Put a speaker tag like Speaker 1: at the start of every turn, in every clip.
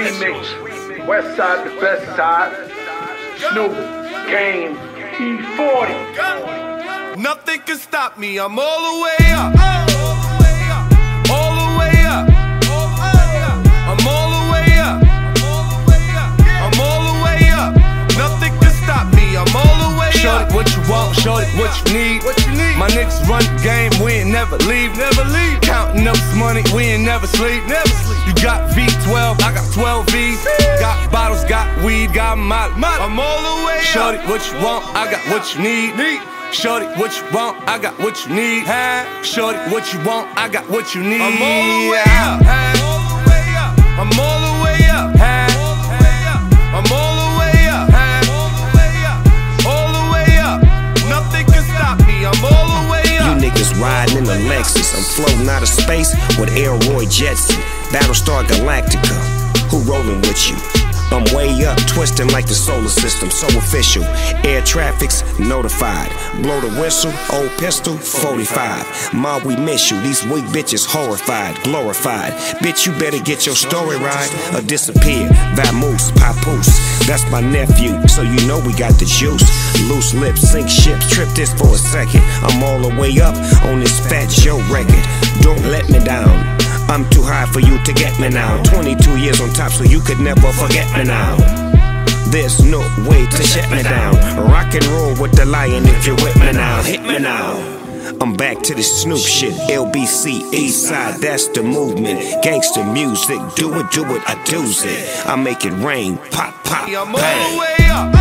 Speaker 1: remix. West Side the best side. Snoop, Game, E40.
Speaker 2: Nothing can stop me, I'm all the way up. All the way up. I'm all the way up. I'm all the way up. Nothing can stop me, I'm all the way up.
Speaker 3: Shorty, what you want, shorty, what you need. My niggas run the game, we ain't never leave. Counting up this money, we ain't never sleep. You got V12, I got 12 V's. Got bottles, got weed, got molly.
Speaker 2: I'm all the way up.
Speaker 3: Shorty, what you want, I got what you need. Shorty, what you want, I got what you need. Shorty, what you want, I got what you need.
Speaker 2: I'm all the way up. I'm all the way up. I'm all the way up. All the way up. Nothing can stop me, I'm all the way up.
Speaker 4: You niggas riding in a Lexus. I'm floating out of space with Elroy Jetson. Battlestar Galactica, who rolling with you? I'm way up, twisting like the solar system, so official. Air traffic's notified. Blow the whistle, old pistol, 45. Ma, we miss you, these weak bitches horrified, glorified. Bitch, you better get your story right or disappear. Vamoose, papoose, that's my nephew, so you know we got the juice. Loose lips, sink ships, trip this for a second. I'm all the way up on this Fat Joe record. Don't let me down, I'm too high for you to get me now. 22 years on top, so you could never forget me now. There's no way to shut me down. Rock and roll with the lion if you're with me now. Hit me now. I'm back to the Snoop shit. LBC, East Side, that's the movement. Gangster music, do it, I do's it. I make it rain, pop, pop,
Speaker 2: I'm all the
Speaker 4: bang.
Speaker 2: way up.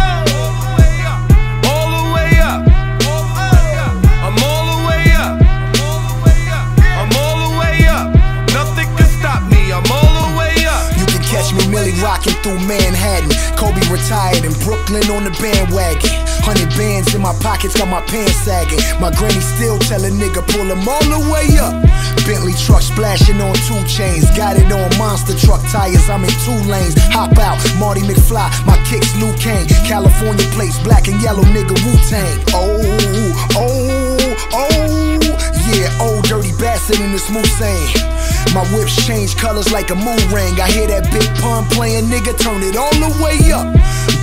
Speaker 2: All the way up. I'm all the way up. I'm all the way up. Nothing can stop me, I'm all the way up.
Speaker 5: You can catch me Millie rocking through Manhattan. Kobe retired in Brooklyn on the bandwagon. 100 bands in my pockets, got my pants sagging. My granny still tell a nigga pull him all the way up. Bentley truck splashing on 2 chains. Got it on monster truck tires, I'm in 2 lanes. Hop out, Marty McFly, my kicks Luke Kane. California plates, black and yellow nigga Wu-Tang. Oh, yeah, old dirty bastard in the smooth saying. My whips change colors like a moon ring. I hear that big pun playing, nigga, turn it all the way up.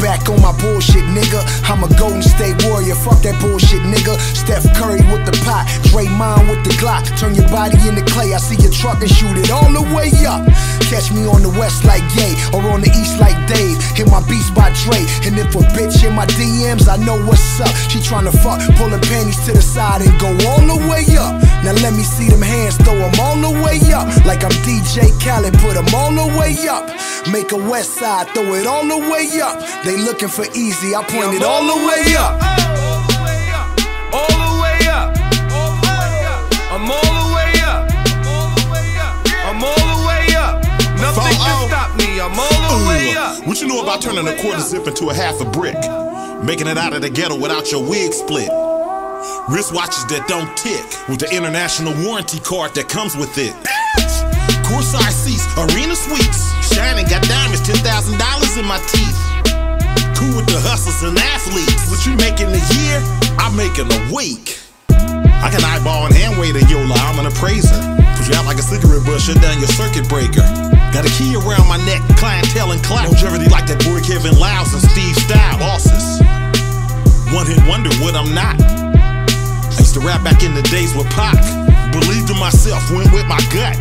Speaker 5: Back on my bullshit, nigga. I'm a Golden State Warrior, fuck that bullshit, nigga. Steph Curry with the pot, Draymond with the Glock. Turn your body into clay, I see your truck and shoot it all the way up. Catch me on the west like Ye, or on the east like Dave. Hit my beats by Dre, and if a bitch in my DMs, I know what's up. She tryna fuck, pull her panties to the side and go all the way up. Now let me see them hands, throw them all the way up. Like I'm DJ Khaled, put them all the way up. Make a west side, throw it all the way up. They looking for easy, I point it all the way up.
Speaker 2: All the way up. I'm all the way up. I'm all the way up. Nothing can stop me, I'm all the way up.
Speaker 6: What you know about turning a quarter zip into a half a brick? Making it out of the ghetto without your wig split. Wristwatches that don't tick, with the international warranty card that comes with it. Courtside seats, arena suites. Shining, got diamonds, $10,000 in my teeth. Cool with the hustlers and athletes. What you make in a year, I make in a week. I can eyeball and hand wave a Yola, I'm an appraiser. Put you out like a cigarette butt, shut down your circuit breaker. Got a key around my neck, clientele and clout. Longevity like that boy Kevin Lyles and Steve Style. Bosses, one hit wonder what I'm not. I used to rap back in the days with Pac. Believed in myself, went with my gut.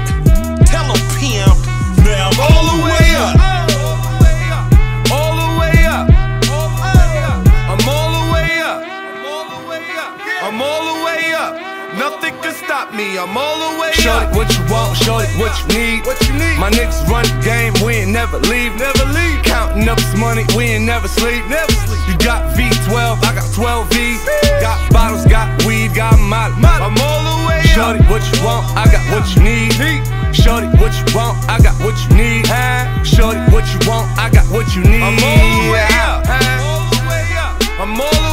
Speaker 6: Tell him, pimp, now I'm all the way up.
Speaker 2: All the way up. I'm all the way up. I'm all the way up. Nothing can stop me, I'm all the way up.
Speaker 3: Shorty, what you want, shorty, what you need. My niggas run the game, we ain't never leave. Counting up this money, we ain't never sleep. You got V12, I got 12 V's. Got bottles, got weed, got molly.
Speaker 2: I'm all the way up.
Speaker 3: Shorty, what you want, I got what you need. Shorty, what you want, I got what you need. Shorty, what you want, I got what you need.
Speaker 2: I'm all the way up. I'm all the